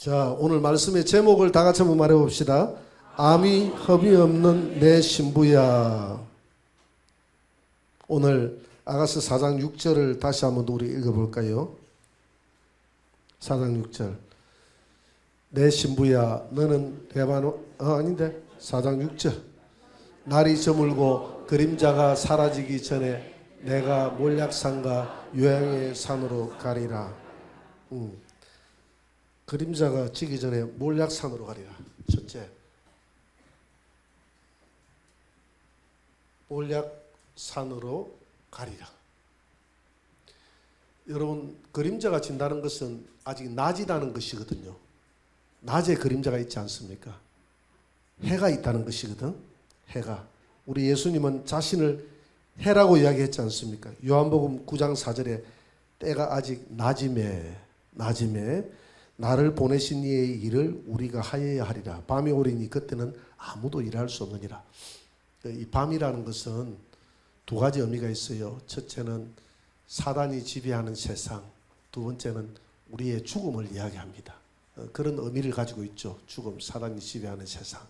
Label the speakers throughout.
Speaker 1: 자, 오늘 말씀의 제목을 다 같이 한번 말해 봅시다. 암이 흡이 없는 내 신부야. 오늘 아가서 4장 6절을 다시 한번 우리 읽어볼까요? 4장 6절. 내 신부야 너는 레바논 아닌데 4장 6절. 날이 저물고 그림자가 사라지기 전에 내가 몰약산과 요양의 산으로 가리라. 그림자가 지기 전에 몰약산으로 가리라. 첫째, 몰약산으로 가리라. 여러분, 그림자가 진다는 것은 아직 낮이라는 것이거든요. 낮에 그림자가 있지 않습니까? 해가 있다는 것이거든. 해가. 우리 예수님은 자신을 해라고 이야기했지 않습니까? 요한복음 9장 4절에 때가 아직 낮임에 나를 보내신 이의 일을 우리가 하여야 하리라. 밤이 오리니 그때는 아무도 일할 수 없느니라. 이 밤이라는 것은 두 가지 의미가 있어요. 첫째는 사단이 지배하는 세상, 두 번째는 우리의 죽음을 이야기합니다. 그런 의미를 가지고 있죠. 죽음, 사단이 지배하는 세상.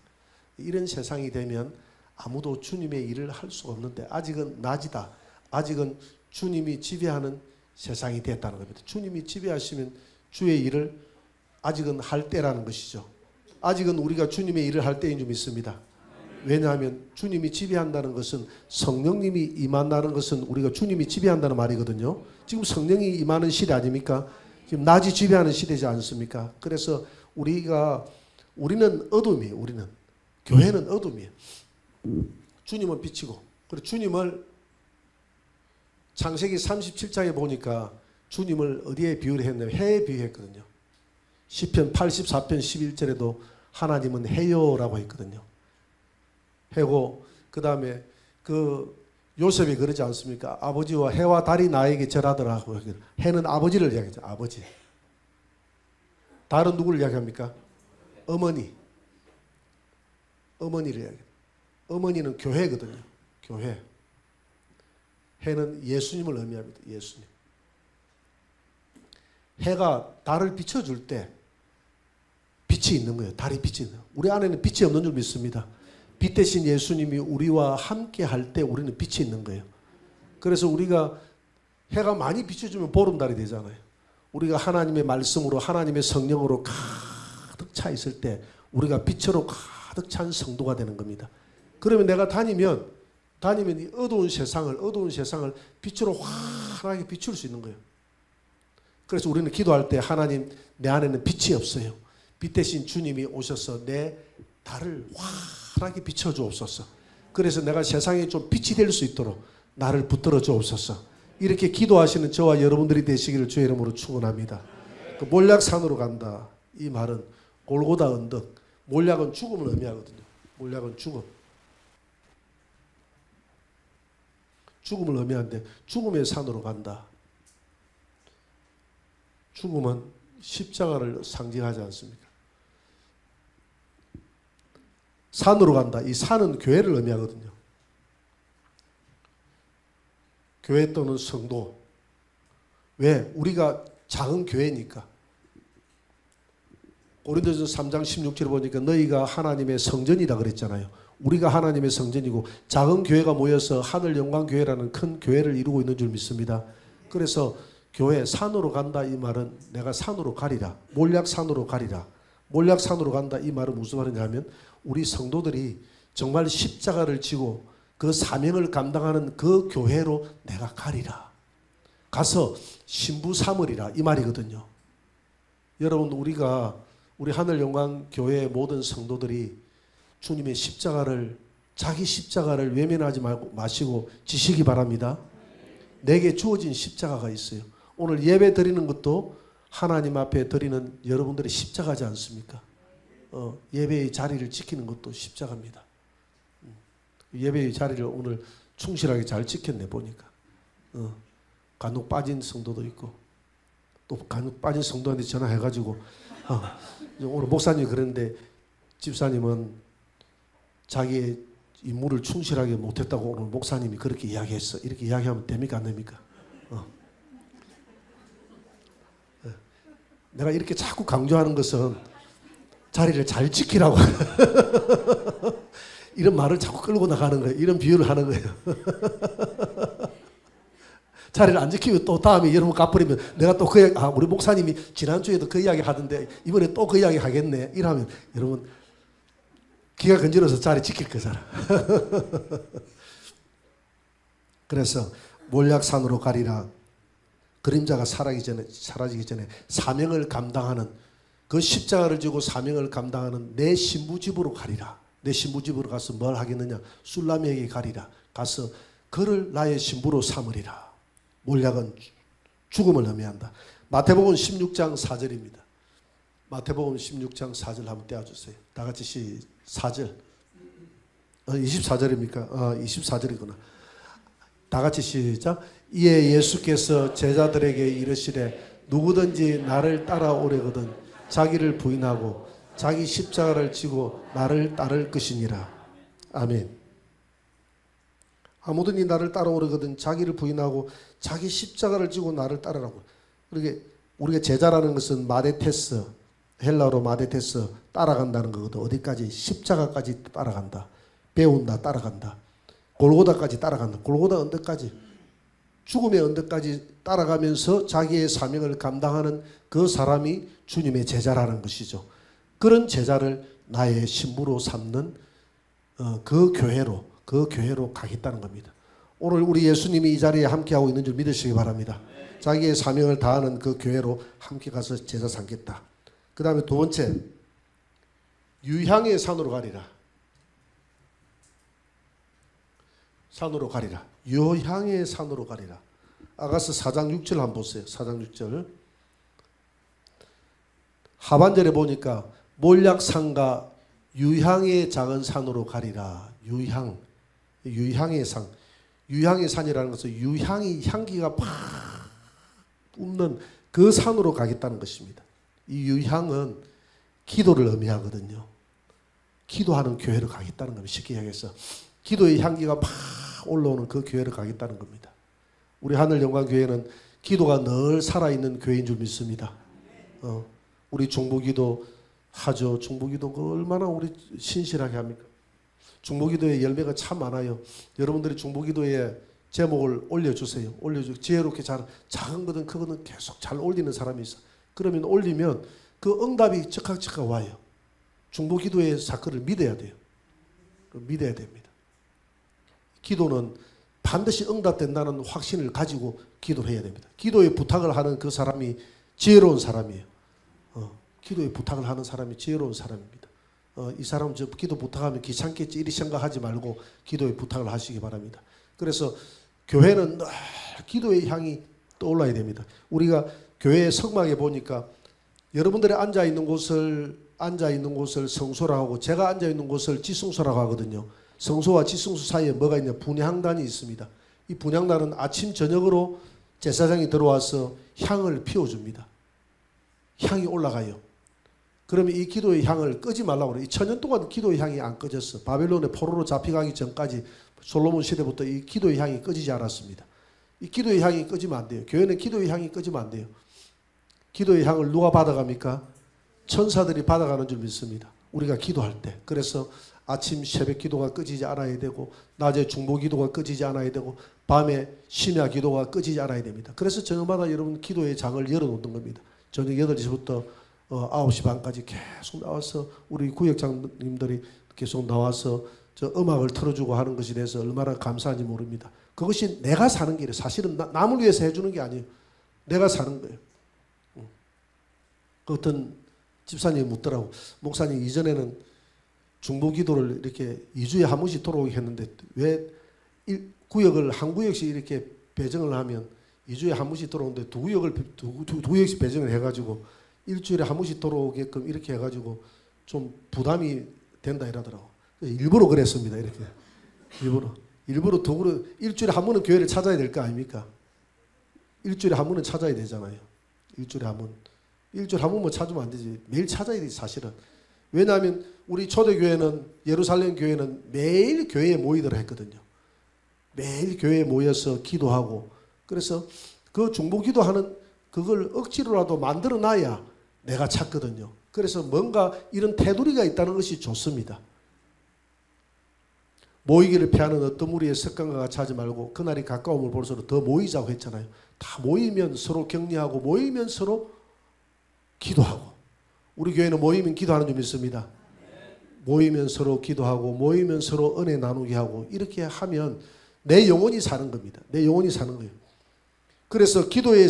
Speaker 1: 이런 세상이 되면 아무도 주님의 일을 할 수가 없는데 아직은 낮이다. 아직은 주님이 지배하는 세상이 됐다는 겁니다. 주님이 지배하시면 주의 일을 아직은 할 때라는 것이죠. 아직은 우리가 주님의 일을 할 때인 줄 믿습니다. 왜냐하면 주님이 지배한다는 것은 성령님이 임한다는 것은 우리가 주님이 지배한다는 말이거든요. 지금 성령이 임하는 시대 아닙니까? 지금 낮이 지배하는 시대지 않습니까? 그래서 우리는 어둠이에요. 우리는 교회는 어둠이에요. 주님은 빛이고, 그리고 주님을 창세기 37장에 보니까 주님을 어디에 비유를 했냐면 해에 비유했거든요. 시편 84편 11절에도 하나님은 해요라고 했거든요. 해고, 그 다음에 요셉이 그러지 않습니까? 아버지와 해와 달이 나에게 절하더라고. 해는 아버지를 이야기하죠. 아버지. 달은 누구를 이야기합니까? 어머니를 이야기해요. 어머니는 교회거든요. 교회. 해는 예수님을 의미합니다. 예수님. 해가 달을 비춰줄 때 빛이 있는 거예요. 달이 빛이 있는 거예요. 우리 안에는 빛이 없는 줄 믿습니다. 빛 대신 예수님이 우리와 함께 할 때 우리는 빛이 있는 거예요. 그래서 우리가 해가 많이 비춰주면 보름달이 되잖아요. 우리가 하나님의 말씀으로 하나님의 성령으로 가득 차 있을 때 우리가 빛으로 가득 찬 성도가 되는 겁니다. 그러면 내가 다니면 이 어두운 세상을 빛으로 환하게 비출 수 있는 거예요. 그래서 우리는 기도할 때 하나님 내 안에는 빛이 없어요. 빛 대신 주님이 오셔서 내 달을 환하게 비춰주옵소서. 그래서 내가 세상에 좀 빛이 될 수 있도록 나를 붙들어 주옵소서. 이렇게 기도하시는 저와 여러분들이 되시기를 주의 이름으로 축원합니다. 그 몰약산으로 간다. 이 말은 골고다 언덕. 몰약은 죽음을 의미하거든요. 몰약은 죽음. 죽음을 의미하는데 죽음의 산으로 간다. 죽음은 십자가를 상징하지 않습니까? 산으로 간다. 이 산은 교회를 의미하거든요. 교회 또는 성도. 왜? 우리가 작은 교회니까. 고린도전서 3장 16절을 보니까 너희가 하나님의 성전이다 그랬잖아요. 우리가 하나님의 성전이고 작은 교회가 모여서 하늘 영광 교회라는 큰 교회를 이루고 있는 줄 믿습니다. 그래서 교회 산으로 간다 이 말은 내가 산으로 가리라. 몰약산으로 가리라. 몰약산으로 간다 이 말은 무슨 말이냐면 우리 성도들이 정말 십자가를 지고 그 사명을 감당하는 그 교회로 내가 가리라. 가서 신부 삼으리라 이 말이거든요. 여러분 우리 하늘 영광 교회의 모든 성도들이 주님의 십자가를 자기 십자가를 외면하지 마시고 지시기 바랍니다. 내게 주어진 십자가가 있어요. 오늘 예배 드리는 것도 하나님 앞에 드리는 여러분들의 십자가지 않습니까? 예배의 자리를 지키는 것도 십자가입니다. 예배의 자리를 오늘 충실하게 잘 지켰네 보니까. 간혹 빠진 성도도 있고 또 간혹 빠진 성도한테 전화해가지고 오늘 목사님이 그랬는데 집사님은 자기의 임무를 충실하게 못했다고 오늘 목사님이 그렇게 이야기했어. 이렇게 이야기하면 됩니까 안 됩니까? 내가 이렇게 자꾸 강조하는 것은 자리를 잘 지키라고 이런 말을 자꾸 끌고 나가는 거예요. 이런 비유를 하는 거예요. 자리를 안 지키면 또 다음에 여러분 갚으려면 내가 또 우리 목사님이 지난주에도 그 이야기 하던데 이번에 또 그 이야기 하겠네. 이러면 여러분 기가 건져서 자리 지킬 거잖아. 그래서 몰약산으로 가리라. 그림자가 사라지기 전에 사명을 감당하는 그 십자가를 지고 사명을 감당하는 내 신부집으로 가리라. 내 신부집으로 가서 뭘 하겠느냐? 술라미에게 가리라. 가서 그를 나의 신부로 삼으리라. 몰약은 죽음을 의미한다. 마태복음 16장 4절입니다. 마태복음 16장 4절 한번 떼어주세요. 다 같이 4절. 24절입니까? 24절이구나. 다 같이 시작. 이에 예수께서 제자들에게 이르시되 누구든지 나를 따라오려거든 자기를 부인하고 자기 십자가를 지고 나를 따를 것이니라. 아멘. 아무든지 나를 따라오려거든 자기를 부인하고 자기 십자가를 지고 나를 따르라고. 그러게 우리가 제자라는 것은 마데테스, 헬라어로 마데테스, 따라간다는 거거든. 어디까지? 십자가까지 따라간다. 배운다, 따라간다. 골고다까지 따라간다. 골고다 언덕까지, 죽음의 언덕까지 따라가면서 자기의 사명을 감당하는 그 사람이 주님의 제자라는 것이죠. 그런 제자를 나의 신부로 삼는 그 교회로 가겠다는 겁니다. 오늘 우리 예수님이 이 자리에 함께하고 있는 줄 믿으시기 바랍니다. 자기의 사명을 다하는 그 교회로 함께 가서 제자 삼겠다. 그 다음에 두 번째, 유향의 산으로 가리라. 산으로 가리라. 유향의 산으로 가리라. 아가서 4장 6절 한번 보세요. 4장 6절. 하반절에 보니까 몰약산과 유향의 작은 산으로 가리라. 유향의 산. 유향의 산이라는 것은 향기가 팍 뿜는 그 산으로 가겠다는 것입니다. 이 유향은 기도를 의미하거든요. 기도하는 교회로 가겠다는 겁니다. 쉽게 이야기해서 기도의 향기가 팍 올라오는 그 교회로 가겠다는 겁니다. 우리 하늘영광교회는 기도가 늘 살아있는 교회인 줄 믿습니다. 우리 중보기도 하죠. 중보기도 얼마나 우리 신실하게 합니까? 중보기도의 열매가 참 많아요. 여러분들이 중보기도에 제목을 올려주세요. 지혜롭게 작은 거든 크거든 계속 잘 올리는 사람이 있어. 그러면 올리면 그 응답이 즉각 와요. 중보기도의 사건을 믿어야 돼요. 믿어야 됩니다. 기도는 반드시 응답된다는 확신을 가지고 기도해야 됩니다. 기도에 부탁을 하는 그 사람이 지혜로운 사람이에요. 기도에 부탁을 하는 사람이 지혜로운 사람입니다. 이 사람 저 기도 부탁하면 귀찮겠지 이리 생각하지 말고 기도에 부탁을 하시기 바랍니다. 그래서 교회는 늘 기도의 향이 떠올라야 됩니다. 우리가 교회 성막에 보니까 여러분들이 앉아 있는 곳을 성소라고 하고 제가 앉아 있는 곳을 지성소라고 하거든요. 성소와 지성소 사이에 뭐가 있냐? 분향단이 있습니다. 이 분향단은 아침 저녁으로 제사장이 들어와서 향을 피워줍니다. 향이 올라가요. 그러면 이 기도의 향을 끄지 말라고 그래요. 2000년 동안 기도의 향이 안 꺼졌어. 바벨론의 포로로 잡혀가기 전까지 솔로몬 시대부터 이 기도의 향이 꺼지지 않았습니다. 이 기도의 향이 꺼지면 안 돼요. 교회는 기도의 향이 꺼지면 안 돼요. 기도의 향을 누가 받아갑니까? 천사들이 받아가는 줄 믿습니다. 우리가 기도할 때. 그래서 아침 새벽 기도가 꺼지지 않아야 되고 낮에 중보 기도가 꺼지지 않아야 되고 밤에 심야 기도가 꺼지지 않아야 됩니다. 그래서 저녁마다 여러분 기도의 장을 열어놓는 겁니다. 저녁 8시부터 9시 반까지 계속 나와서 우리 구역장님들이 계속 나와서 저 음악을 틀어주고 하는 것에 대해서 얼마나 감사한지 모릅니다. 그것이 내가 사는 길이에요. 사실은 남을 위해서 해주는 게 아니에요. 내가 사는 거예요. 그 어떤 집사님이 묻더라고. 목사님 이전에는 중보기도를 이렇게 2주에 한 번씩 돌아오게 했는데 왜 구역을 한 구역씩 이렇게 배정을 하면 2주에 한 번씩 돌아오는데 두 구역씩 배정을 해가지고 일주일에 한 번씩 돌아오게끔 이렇게 해가지고 좀 부담이 된다 이러더라고. 일부러 그랬습니다. 이렇게 일부러 도구로 일주일에 한 번은 교회를 찾아야 될 거 아닙니까? 일주일에 한 번은 찾아야 되잖아요. 일주일에 한 번만 찾으면 안 되지. 매일 찾아야 되지 사실은. 왜냐하면 우리 초대교회는 예루살렘 교회는 매일 교회에 모이도록 했거든요. 매일 교회에 모여서 기도하고 그래서 그 중보기도하는 그걸 억지로라도 만들어 놔야 내가 찾거든요. 그래서 뭔가 이런 테두리가 있다는 것이 좋습니다. 모이기를 피하는 어떤 무리의 습관과 같이 하지 말고 그날이 가까움을 볼수록 더 모이자고 했잖아요. 다 모이면 서로 격려하고 모이면 서로 기도하고. 우리 교회는 모이면 기도하는 줄 믿습니다. 모이면 서로 기도하고 모이면 서로 은혜 나누게 하고 이렇게 하면 내 영혼이 사는 겁니다. 내 영혼이 사는 거예요. 그래서 기도의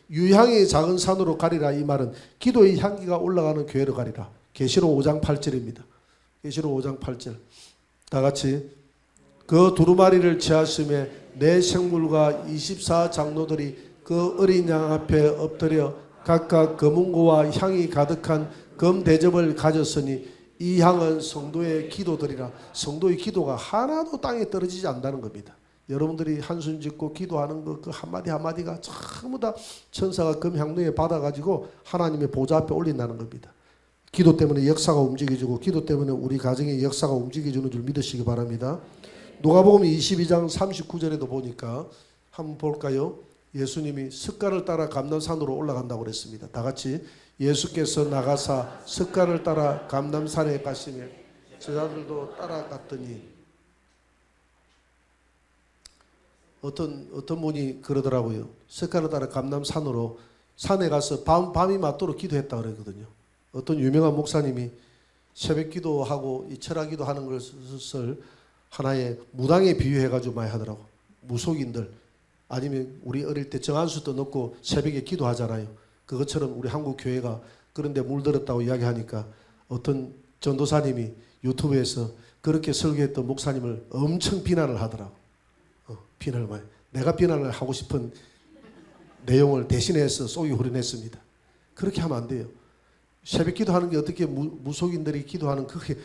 Speaker 1: 유향의 작은 산으로 가리라 이 말은 기도의 향기가 올라가는 교회로 가리라. 계시록 5장 8절입니다. 계시록 5장 8절. 다 같이 그 두루마리를 취하심에 내 생물과 24장로들이 그 어린 양 앞에 엎드려 각각 검은고와 향이 가득한 금대접을 가졌으니 이 향은 성도의 기도들이라. 성도의 기도가 하나도 땅에 떨어지지 않는다는 겁니다. 여러분들이 한숨 짓고 기도하는 그 한마디 한마디가 전부 다 천사가 금향로에 받아가지고 하나님의 보좌 앞에 올린다는 겁니다. 기도 때문에 역사가 움직여지고 기도 때문에 우리 가정의 역사가 움직여주는 줄 믿으시기 바랍니다. 누가복음 22장 39절에도 보니까 한번 볼까요? 예수님이 습관을 따라 감람산으로 올라간다고 그랬습니다. 다 같이 예수께서 나가사 습관을 따라 감람산에 가시며 제자들도 따라갔더니 어떤 분이 그러더라고요. 습관을 따라 감람산으로 산에 가서 밤이 맞도록 기도했다 그러거든요. 어떤 유명한 목사님이 새벽 기도하고 이 철학 기도하는 것을 하나의 무당에 비유해가지고 많이 하더라고. 무속인들 아니면 우리 어릴 때 정한수도 넣고 새벽에 기도하잖아요. 그것처럼 우리 한국 교회가 그런데 물들었다고 이야기하니까 어떤 전도사님이 유튜브에서 그렇게 설교했던 목사님을 엄청 비난을 하더라고. 비난을 많이. 내가 비난을 하고 싶은 내용을 대신해서 쏘기 후련했습니다. 그렇게 하면 안 돼요. 새벽 기도하는 게 어떻게 무속인들이 기도하는 그게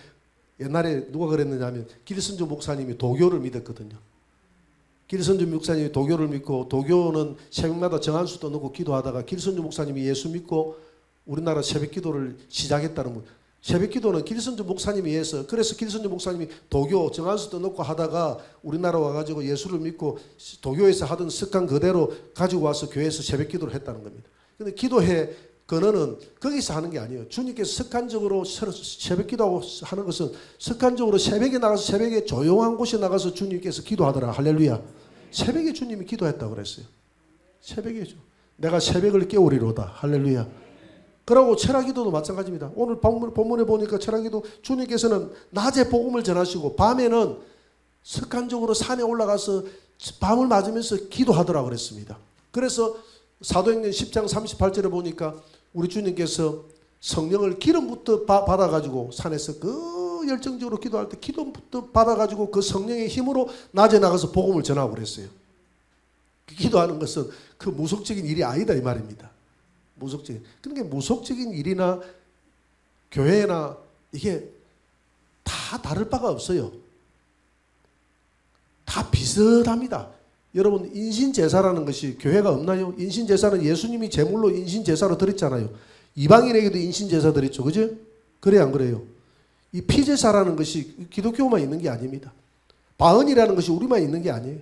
Speaker 1: 옛날에 누가 그랬느냐면 길선주 목사님이 도교를 믿었거든요. 길선주 목사님이 도교를 믿고 도교는 새벽마다 정한수도 넣고 기도하다가 길선주 목사님이 예수 믿고 우리나라 새벽 기도를 시작했다는 분. 새벽 기도는 길선주 목사님이 해서 그래서 길선주 목사님이 도교 정한수도 넣고 하다가 우리나라 와가지고 예수를 믿고 도교에서 하던 습관 그대로 가지고 와서 교회에서 새벽 기도를 했다는 겁니다. 근데 기도회 근원은 거기서 하는 게 아니에요. 주님께서 습관적으로 새벽 기도하고 하는 것은 습관적으로 새벽에 나가서 새벽에 조용한 곳에 나가서 주님께서 기도하더라. 할렐루야. 새벽에 주님이 기도했다고 그랬어요. 새벽에죠. 내가 새벽을 깨우리로다. 할렐루야. 그러고 철학기도도 마찬가지입니다. 오늘 본문에 보니까 철학기도 주님께서는 낮에 복음을 전하시고 밤에는 습관적으로 산에 올라가서 밤을 맞으면서 기도하더라고 그랬습니다. 그래서 사도행전 10장 38절에 보니까 우리 주님께서 성령을 기름부터 받아가지고 산에서 그 열정적으로 기도할 때 기도부터 받아가지고 그 성령의 힘으로 낮에 나가서 복음을 전하고 그랬어요. 기도하는 것은 그 무속적인 일이 아니다 이 말입니다. 무속적인. 그러니까 무속적인 일이나 교회나 이게 다 다를 바가 없어요. 다 비슷합니다. 여러분 인신제사라는 것이 교회가 없나요? 인신제사는 예수님이 제물로 인신제사로 드렸잖아요. 이방인에게도 인신제사 드렸죠. 그죠? 그래요 안 그래요? 이 피제사라는 것이 기독교만 있는 게 아닙니다. 방언이라는 것이 우리만 있는 게 아니에요.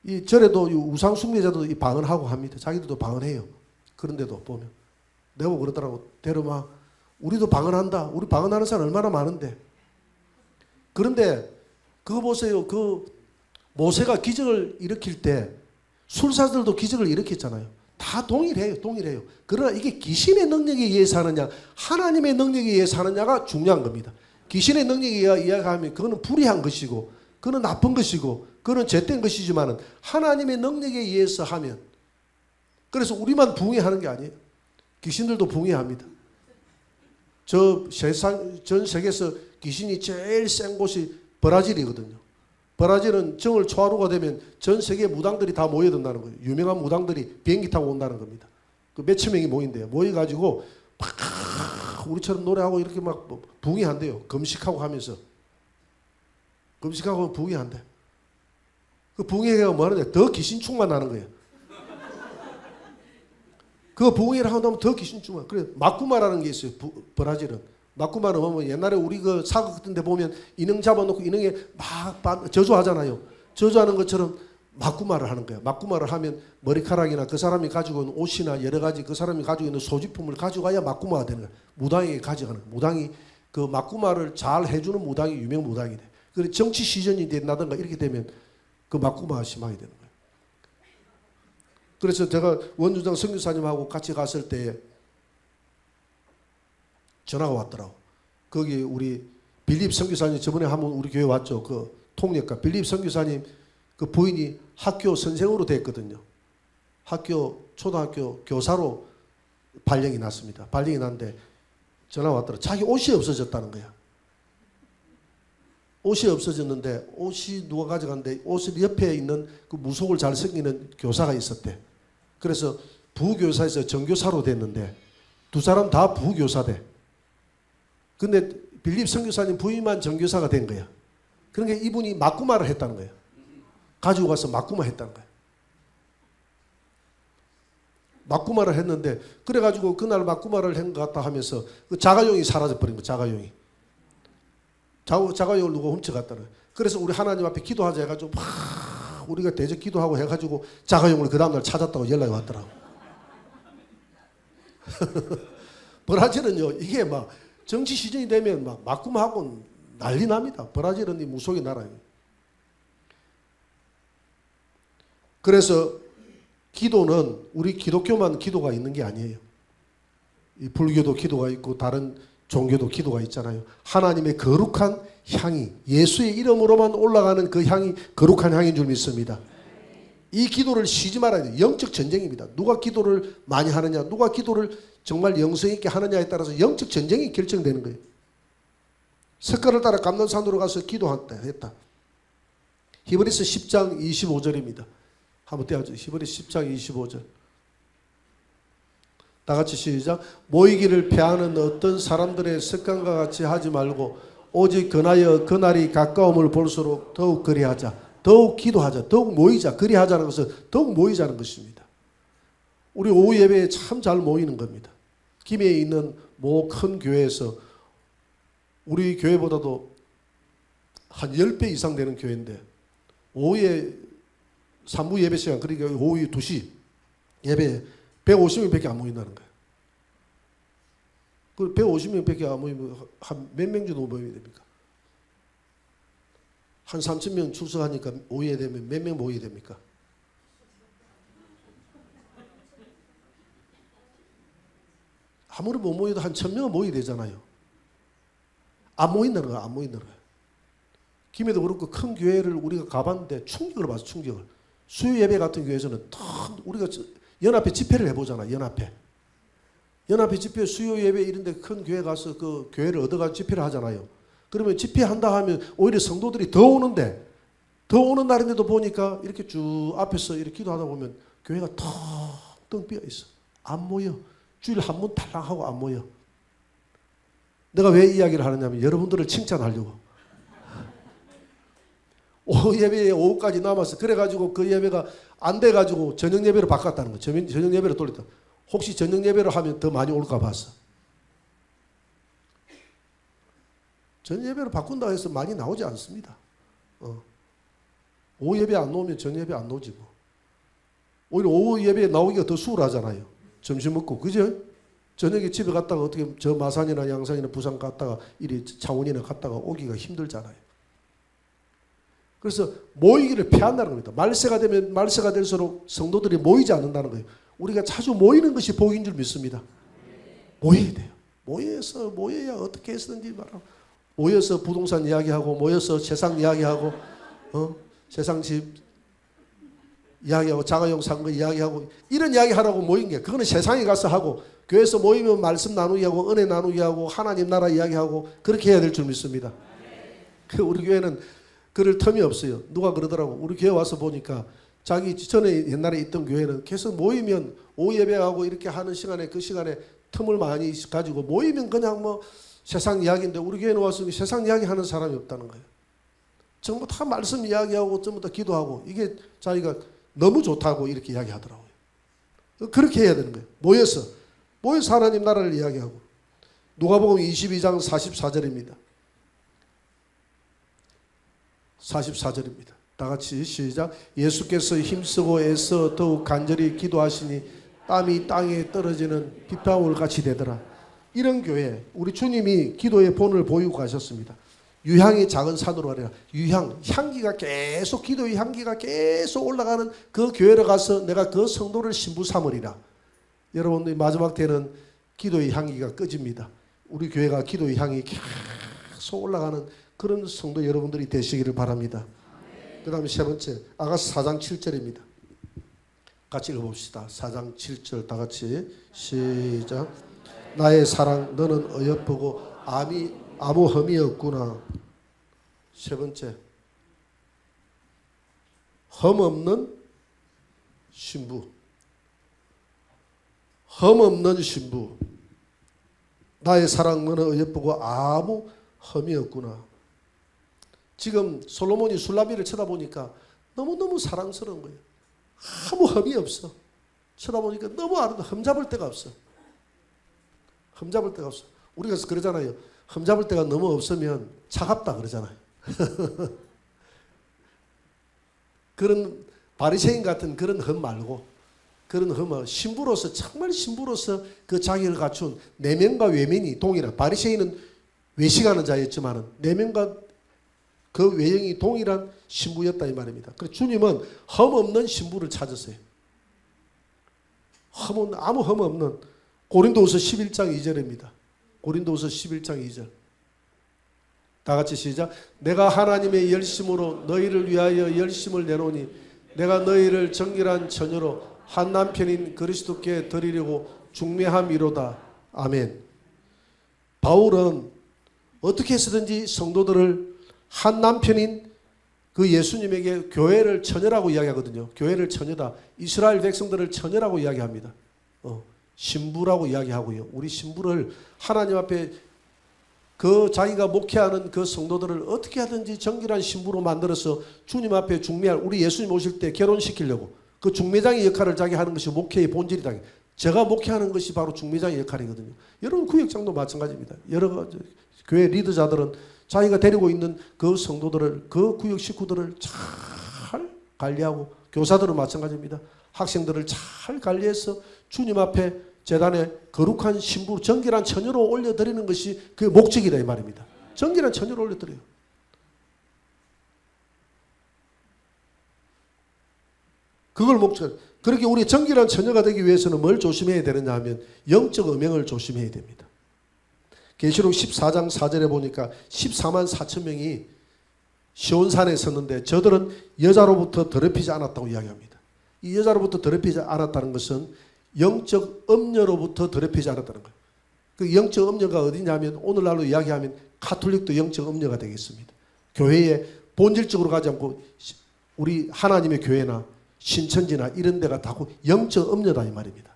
Speaker 1: 이 절에도 우상 숭배자도 이 방언하고 합니다. 자기들도 방언해요. 그런데도 보면 내가 그러더라고. 대로마 우리도 방언한다. 우리 방언하는 사람 얼마나 많은데. 그런데 그거 보세요. 그 모세가 기적을 일으킬 때 술사들도 기적을 일으켰잖아요. 다 동일해요. 그러나 이게 귀신의 능력에 의해서 하느냐 하나님의 능력에 의해서 하느냐가 중요한 겁니다. 귀신의 능력에 의하면 그거는 불의한 것이고 그거는 나쁜 것이고 그거는 죄된 것이지만 하나님의 능력에 의해서 하면 그래서 우리만 붕괴하는 게 아니에요. 귀신들도 붕괴합니다. 전 세계에서 귀신이 제일 센 곳이 브라질이거든요. 브라질은 정월 초하루가 되면 전 세계 무당들이 다 모여든다는 거예요. 유명한 무당들이 비행기 타고 온다는 겁니다. 그 몇천 명이 모인대요. 모여가지고 막 우리처럼 노래하고 이렇게 막 붕괴한대요. 금식하고 하면서. 금식하고 붕괴한대. 그 붕괴가 뭐하느냐? 더 귀신 충만하는 거예요. 그 붕괴를 하면 더 귀신 충만. 그래 마쿠마라는 게 있어요. 브라질은. 마쿠마는 보면 옛날에 우리 그 사극 같은 데 보면 인형 잡아놓고 인형에 막 저주하잖아요. 저주하는 것처럼 막구말을 하는 거예요. 막구말을 하면 머리카락이나 그 사람이 가지고 있는 옷이나 여러 가지 그 사람이 가지고 있는 소지품을 가져가야 막구마가 되는 거예요. 무당에게 가져가는 거예요. 무당이 그 막구말을 잘 해주는 무당이 유명 무당이 돼. 그래서 정치 시전이 된다든가 이렇게 되면 그 막구마가 심하게 되는 거예요. 그래서 제가 원주장 선교사님하고 같이 갔을 때 전화가 왔더라고. 거기 우리 빌립 선교사님 저번에 한번 우리 교회 왔죠. 그 통역가 빌립 선교사님 그 부인이 학교 선생으로 됐거든요. 학교 초등학교 교사로 발령이 났습니다. 발령이 났는데 전화가 왔더라고. 자기 옷이 없어졌다는 거야. 옷이 없어졌는데 옷이 누가 가져갔는데 옷을 옆에 있는 그 무속을 잘 섬기는 교사가 있었대. 그래서 부교사에서 정교사로 됐는데 두 사람 다 부교사대. 근데 빌립 선교사님 부인만 정교사가 된 거야. 그러니까 이분이 막구마를 했다는 거야. 가지고 가서 막구마 했다는 거야. 막구마를 했는데 그래가지고 그날 막구마를 한 것 같다 하면서 그 자가용이 사라져버린 거야. 자가용이. 자가용을 누가 훔쳐갔다는 거야. 그래서 우리 하나님 앞에 기도하자 해가지고 막 우리가 대적 기도하고 해가지고 자가용을 그 다음날 찾았다고 연락이 왔더라고. 브라질은요 이게 막 정치 시즌이 되면 막 막구마하고 난리 납니다. 브라질은 이 무속의 나라예요. 그래서 기도는 우리 기독교만 기도가 있는 게 아니에요. 이 불교도 기도가 있고 다른 종교도 기도가 있잖아요. 하나님의 거룩한 향이 예수의 이름으로만 올라가는 그 향이 거룩한 향인 줄 믿습니다. 이 기도를 쉬지 말아야 돼요. 영적 전쟁입니다. 누가 기도를 많이 하느냐, 누가 기도를 정말 영성 있게 하느냐에 따라서 영적 전쟁이 결정되는 거예요. 석가를 따라 감난산으로 가서 기도했다. 히브리서 10장 25절입니다. 한번 떼어줘. 히브리서 10장 25절. 다 같이 시작. 모이기를 패하는 어떤 사람들의 습관과 같이 하지 말고 오직 그나여 그날이 가까움을 볼수록 더욱 그리하자. 더욱 기도하자. 더욱 모이자. 그리하자는 것은 더욱 모이자는 것입니다. 우리 오후 예배에 참 잘 모이는 겁니다. 김해에 있는 모 큰 교회에서 우리 교회보다도 한 10배 이상 되는 교회인데 오후에 3부 예배 시간 그러니까 오후 2시 예배에 150명밖에 안 모인다는 거예요. 그 150명밖에 안 모이면 한 몇 명 정도 모이면 됩니까? 한 3,000명 출석하니까 오후에 되면 몇 명 모이게 됩니까? 아무리 못 모여도 한 1,000명은 모이게 되잖아요. 안 모인다는 거야. 안 모인다는 거야. 김해도 그렇고 큰 교회를 우리가 가봤는데 충격을 봤어. 충격을. 수요 예배 같은 교회에서는 우리가 연합회 집회를 해보잖아. 연합회 집회 수요 예배 이런 데 큰 교회 가서 그 교회를 얻어가지고 집회를 하잖아요. 그러면 집회한다 하면 오히려 성도들이 더 오는데 더 오는 날인데도 보니까 이렇게 쭉 앞에서 이렇게 기도하다 보면 교회가 텅텅 비어 있어. 안 모여. 주일 한 번 탈락하고 안 모여. 내가 왜 이야기를 하느냐면 여러분들을 칭찬하려고. 오후 예배에 오후까지 남았어. 그래가지고 그 예배가 안 돼가지고 저녁 예배로 바꿨다는 거예요. 저녁 예배로 돌렸다. 혹시 저녁 예배로 하면 더 많이 올까 봤어. 저녁 예배로 바꾼다고 해서 많이 나오지 않습니다. 오후 예배 안 나오면 저녁 예배 안 나오지 뭐. 오히려 오후 예배에 나오기가 더 수월하잖아요. 점심 먹고 그죠? 저녁에 집에 갔다가 어떻게 저 마산이나 양산이나 부산 갔다가 이리 창원이나 갔다가 오기가 힘들잖아요. 그래서 모이기를 피한다는 겁니다. 말세가 되면 말세가 될수록 성도들이 모이지 않는다는 거예요. 우리가 자주 모이는 것이 복인 줄 믿습니다. 모여야 돼요. 모여야 어떻게 해서든지 말하고 모여서 부동산 이야기하고 모여서 세상 이야기하고 세상 집 이야기하고 자가용 산 거 이야기하고 이런 이야기 하라고 모인 게 그거는 세상에 가서 하고 교회에서 모이면 말씀 나누기 하고 은혜 나누기 하고 하나님 나라 이야기하고 그렇게 해야 될 줄 믿습니다. 우리 교회는 그럴 틈이 없어요. 누가 그러더라고. 우리 교회 와서 보니까 자기 전에 옛날에 있던 교회는 계속 모이면 오후 예배하고 이렇게 하는 시간에 그 시간에 틈을 많이 가지고 모이면 그냥 뭐 세상 이야기인데 우리 교회는 와서 세상 이야기 하는 사람이 없다는 거예요. 전부 다 말씀 이야기하고 전부 다 기도하고 이게 자기가 너무 좋다고 이렇게 이야기하더라고요. 그렇게 해야 되는 거예요. 모여서 하나님 나라를 이야기하고. 누가복음 22장 44절입니다. 44절입니다. 다 같이 시작. 예수께서 힘쓰고 애써 더욱 간절히 기도하시니 땀이 땅에 떨어지는 빗방울 같이 되더라. 이런 교회, 우리 주님이 기도의 본을 보이고 가셨습니다. 유향이 작은 산으로 가라. 유향, 향기가 계속, 기도의 향기가 계속 올라가는 그 교회로 가서 내가 그 성도를 신부 삼으리라. 여러분들 마지막 때는 기도의 향기가 꺼집니다. 우리 교회가 기도의 향이 계속 올라가는 그런 성도 여러분들이 되시기를 바랍니다. 그 다음에 세 번째, 아가서 4장 7절입니다. 같이 읽어봅시다. 4장 7절 다 같이 시작. 나의 사랑 너는 어여쁘고 아무 흠이 없구나. 세 번째, 흠 없는 신부. 흠 없는 신부. 나의 사랑 너는 어여쁘고 아무 흠이 없구나. 지금 솔로몬이 술라미를 쳐다보니까 너무너무 사랑스러운 거예요. 아무 흠이 없어. 쳐다보니까 너무 아름다워. 흠잡을 데가 없어. 흠잡을 데가 없어. 우리가 그러잖아요. 흠잡을 데가 너무 없으면 차갑다 그러잖아요. 그런 바리새인 같은 그런 흠 말고, 그런 흠은 신부로서, 정말 신부로서 그 자기를 갖춘 내면과 외면이 동일한, 바리새인은 외식하는 자였지만 내면과 그 외형이 동일한 신부였다 이 말입니다. 그래서 주님은 흠 없는 신부를 찾으세요. 아무 흠 없는. 고린도후서 11장 2절입니다. 고린도후서 11장 2절. 다 같이 시작. 내가 하나님의 열심으로 너희를 위하여 열심을 내노니 내가 너희를 정결한 처녀로 한 남편인 그리스도께 드리려고 중매함이로다. 아멘. 바울은 어떻게 해서든지 성도들을 한 남편인 그 예수님에게 교회를 처녀라고 이야기하거든요. 교회를 처녀다. 이스라엘 백성들을 처녀라고 이야기합니다. 신부라고 이야기하고요. 우리 신부를 하나님 앞에 그 자기가 목회하는 그 성도들을 어떻게 하든지 정결한 신부로 만들어서 주님 앞에 중매할, 우리 예수님 오실 때 결혼시키려고 그 중매장의 역할을 자기 하는 것이 목회의 본질이다. 제가 목회하는 것이 바로 중매장의 역할이거든요. 여러분 구역장도 마찬가지입니다. 여러 가지 교회 리더자들은 자기가 데리고 있는 그 성도들을, 그 구역 식구들을 잘 관리하고, 교사들은 마찬가지입니다. 학생들을 잘 관리해서 주님 앞에 제단에 거룩한 신부, 정결한 처녀로 올려드리는 것이 그 목적이다 이 말입니다. 정결한 처녀로 올려드려요. 그걸 목적. 그렇게 우리 정결한 처녀가 되기 위해서는 뭘 조심해야 되느냐 하면 영적 음행을 조심해야 됩니다. 계시록 14장 4절에 보니까 14만 4천 명이 시온산에 섰는데 저들은 여자로부터 더럽히지 않았다고 이야기합니다. 이 여자로부터 더럽히지 않았다는 것은 영적 음녀로부터 더럽히지 않았다는 거예요. 그 영적 음녀가 어디냐면 오늘날로 이야기하면 가톨릭도 영적 음녀가 되겠습니다. 교회에 본질적으로 가지 않고 우리 하나님의 교회나 신천지나 이런 데가 다 영적 음녀다 이 말입니다.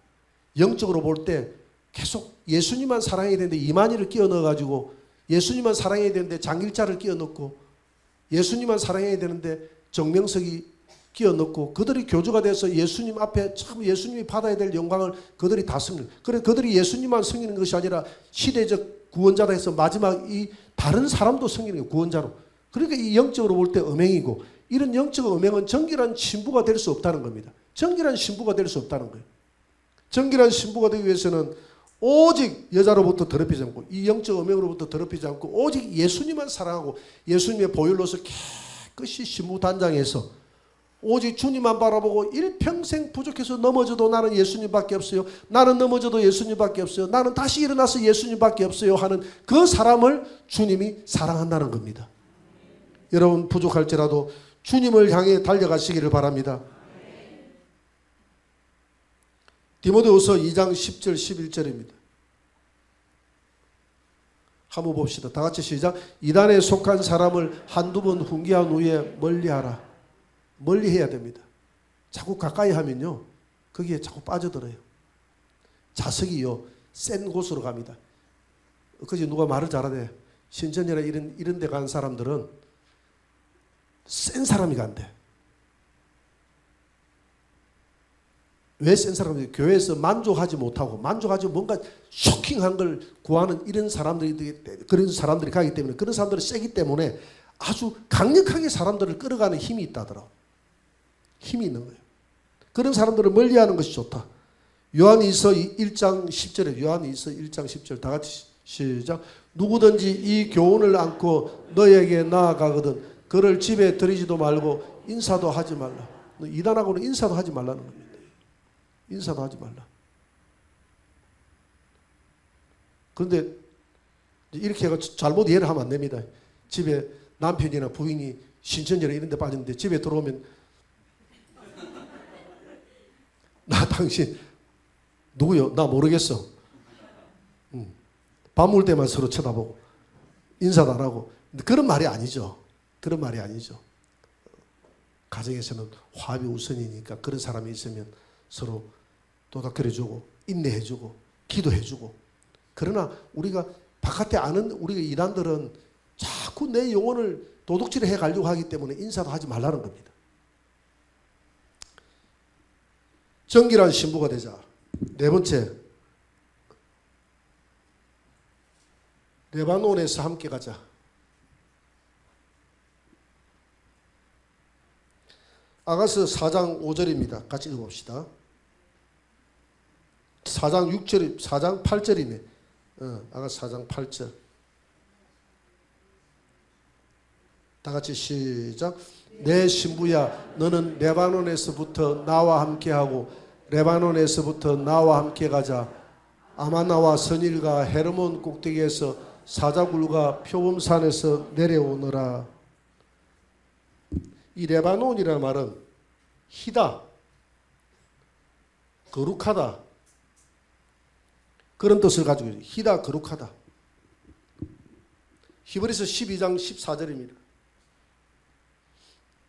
Speaker 1: 영적으로 볼 때 계속 예수님만 사랑해야 되는데 이만희를 끼워 넣어가지고, 예수님만 사랑해야 되는데 장길자를 끼워 넣고, 예수님만 사랑해야 되는데 정명석이 끼워 넣고, 그들이 교주가 돼서 예수님 앞에 참 예수님이 받아야 될 영광을 그들이 다 섬기는. 그래 그들이 예수님만 섬기는 것이 아니라 시대적 구원자다 해서 마지막 이 다른 사람도 섬기는 거예요. 구원자로. 그러니까 이 영적으로 볼 때 음행이고, 이런 영적 음행은 정결한 신부가 될 수 없다는 겁니다. 정결한 신부가 될 수 없다는 거예요. 정결한 신부가 되기 위해서는 오직 여자로부터 더럽히지 않고, 이 영적 음행으로부터 더럽히지 않고, 오직 예수님만 사랑하고 예수님의 보혈로서 깨끗이 신부 단장해서 오직 주님만 바라보고 일평생 부족해서 넘어져도 나는 예수님밖에 없어요. 나는 넘어져도 예수님밖에 없어요. 나는 다시 일어나서 예수님밖에 없어요 하는 그 사람을 주님이 사랑한다는 겁니다. 여러분 부족할지라도 주님을 향해 달려가시기를 바랍니다. 디모데후서 2장 10절 11절입니다. 한번 봅시다. 다 같이 시작. 이단에 속한 사람을 한두 번 훈계한 후에 멀리하라. 멀리해야 됩니다. 자꾸 가까이 하면요, 거기에 자꾸 빠져들어요. 자석이요 센 곳으로 갑니다. 그지 누가 말을 잘하대. 신천지나 이런 데 간 사람들은 센 사람이 간대. 왜 센 사람들이 교회에서 만족하지 못하고 뭔가 쇼킹한 걸 구하는 이런 사람들이, 그런 사람들이 가기 때문에, 그런 사람들이 세기 때문에 아주 강력하게 사람들을 끌어가는 힘이 있다더라. 힘이 있는 거예요. 그런 사람들을 멀리하는 것이 좋다. 요한일서 1장 10절에 요한일서 1장 10절 다 같이 시작. 누구든지 이 교훈을 안고 너에게 나아가거든 그를 집에 들이지도 말고 인사도 하지 말라. 이단하고는 인사도 하지 말라는 겁니다. 인사도 하지 말라. 그런데 이렇게 해서 잘못 이해를 하면 안 됩니다. 집에 남편이나 부인이 신천지나 이런 데 빠졌는데 집에 들어오면 나 당신 누구요? 나 모르겠어. 밥 먹을 때만 서로 쳐다보고 인사도 안 하고. 그런 말이 아니죠. 그런 말이 아니죠. 가정에서는 화합이 우선이니까 그런 사람이 있으면 서로 도닥거려주고 인내해주고 기도해주고. 그러나 우리가 바깥에 아는 우리가 이단들은 자꾸 내 영혼을 도둑질을 해가려고 하기 때문에 인사도 하지 말라는 겁니다. 정결한 신부가 되자. 네 번째, 레바논에서 함께 가자. 아가서 4장 5절입니다. 같이 읽어봅시다. 4장 8절이네. 아가서 4장 8절. 다 같이 시작. 내 신부야, 너는 레바논에서부터 나와 함께하고 레바논에서부터 나와 함께 가자. 아마나와 선일과 헤르몬 꼭대기에서 사자굴과 표범산에서 내려오너라. 이 레바논이라는 말은 희다, 거룩하다 그런 뜻을 가지고 있어요. 희다, 거룩하다. 히브리서 12장 14절입니다.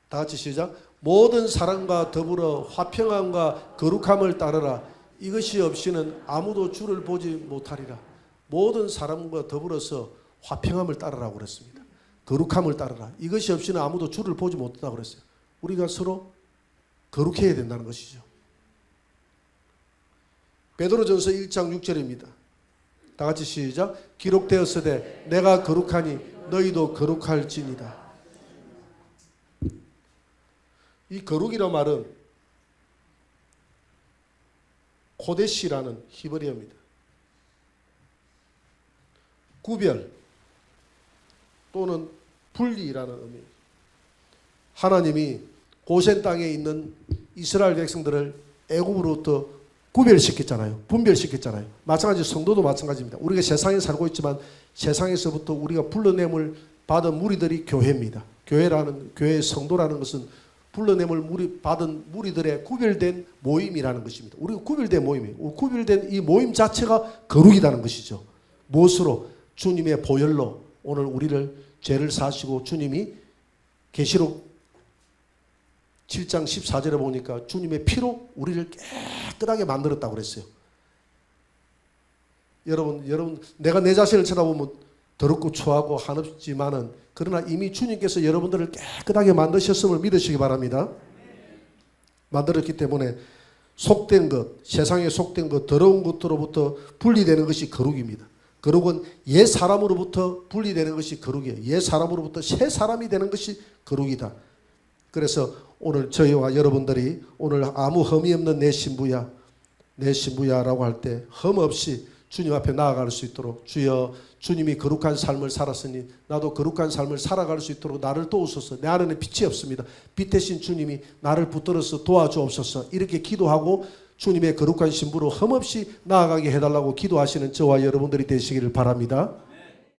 Speaker 1: 다 같이 시작. 모든 사랑과 더불어 화평함과 거룩함을 따르라. 이것이 없이는 아무도 주를 보지 못하리라. 모든 사람과 더불어서 화평함을 따르라고 그랬습니다. 거룩함을 따르라. 이것이 없이는 아무도 주를 보지 못한다고 그랬어요. 우리가 서로 거룩해야 된다는 것이죠. 베드로전서 1장 6절입니다. 다 같이 시작. 기록되었으되 내가 거룩하니 너희도 거룩할지니라. 이 거룩이란 말은 코데시라는 히브리어입니다. 구별 또는 분리라는 의미입니다. 하나님이 고센 땅에 있는 이스라엘 백성들을 애굽으로부터 구별시켰잖아요. 분별시켰잖아요. 마찬가지로 성도도 마찬가지입니다. 우리가 세상에 살고 있지만 세상에서부터 우리가 불러냄을 받은 무리들이 교회입니다. 교회의 성도라는 것은 불러냄을 받은 무리들의 구별된 모임이라는 것입니다. 우리가 구별된 모임이에요. 구별된 이 모임 자체가 거룩이라는 것이죠. 무엇으로? 주님의 보혈로 오늘 우리를 죄를 사시고 주님이 계시록 7장 14절에 보니까 주님의 피로 우리를 깨끗하게 만들었다고 그랬어요. 여러분 내가 내 자신을 쳐다보면 더럽고 추하고 한없지만은 그러나 이미 주님께서 여러분들을 깨끗하게 만드셨음을 믿으시기 바랍니다. 만들었기 때문에 속된 것, 세상에 속된 것, 더러운 것으로부터 분리되는 것이 거룩입니다. 거룩은 옛 사람으로부터 분리되는 것이 거룩이에요. 옛 사람으로부터 새 사람이 되는 것이 거룩이다. 그래서 오늘 저희와 여러분들이 오늘 아무 흠이 없는 내 신부야, 내 신부야라고 할 때 흠 없이 주님 앞에 나아갈 수 있도록 주여 주님이 거룩한 삶을 살았으니 나도 거룩한 삶을 살아갈 수 있도록 나를 도우소서. 내 안에는 빛이 없습니다. 빛 대신 주님이 나를 붙들어서 도와주옵소서. 이렇게 기도하고 주님의 거룩한 신부로 흠없이 나아가게 해달라고 기도하시는 저와 여러분들이 되시기를 바랍니다.